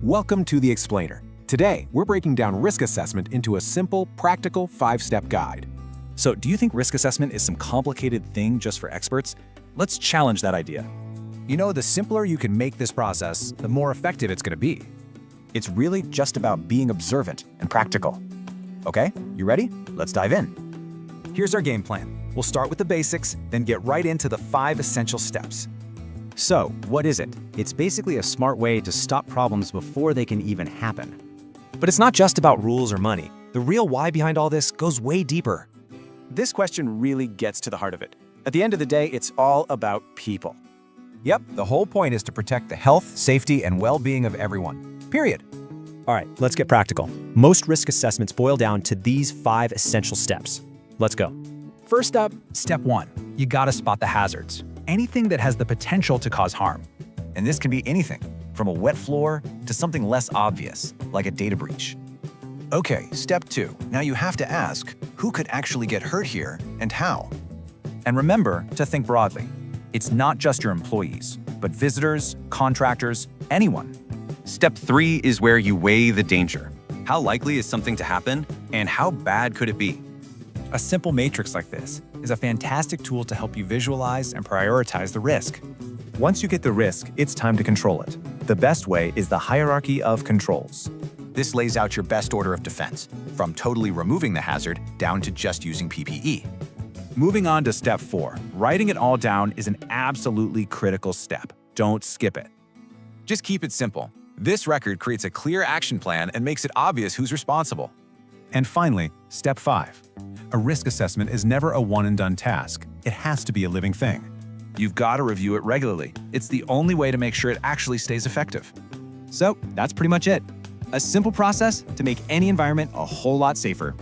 Welcome to The Explainer. Today, we're breaking down risk assessment into a simple, practical 5-step guide. So, do you think risk assessment is some complicated thing just for experts? Let's challenge that idea. You know, the simpler you can make this process, the more effective it's going to be. It's really just about being observant and practical. Okay, you ready? Let's dive in. Here's our game plan. We'll start with the basics, then get right into the 5 essential steps. So, what is it? It's basically a smart way to stop problems before they can even happen. But it's not just about rules or money. The real why behind all this goes way deeper. This question really gets to the heart of it. At the end of the day, it's all about people. Yep, the whole point is to protect the health, safety, and well-being of everyone. Period. All right, let's get practical. Most risk assessments boil down to these 5 essential steps. Let's go. First up, step 1. You gotta spot the hazards. Anything that has the potential to cause harm. And this can be anything, from a wet floor to something less obvious, like a data breach. Okay, step 2. Now you have to ask, who could actually get hurt here and how? And remember to think broadly. It's not just your employees, but visitors, contractors, anyone. Step 3 is where you weigh the danger. How likely is something to happen, and how bad could it be? A simple matrix like this is a fantastic tool to help you visualize and prioritize the risk. Once you get the risk, it's time to control it. The best way is the hierarchy of controls. This lays out your best order of defense, from totally removing the hazard down to just using PPE. Moving on to step 4. Writing it all down is an absolutely critical step. Don't skip it. Just keep it simple. This record creates a clear action plan and makes it obvious who's responsible. And finally, step 5. A risk assessment is never a one-and-done task. It has to be a living thing. You've got to review it regularly. It's the only way to make sure it actually stays effective. So, that's pretty much it. A simple process to make any environment a whole lot safer.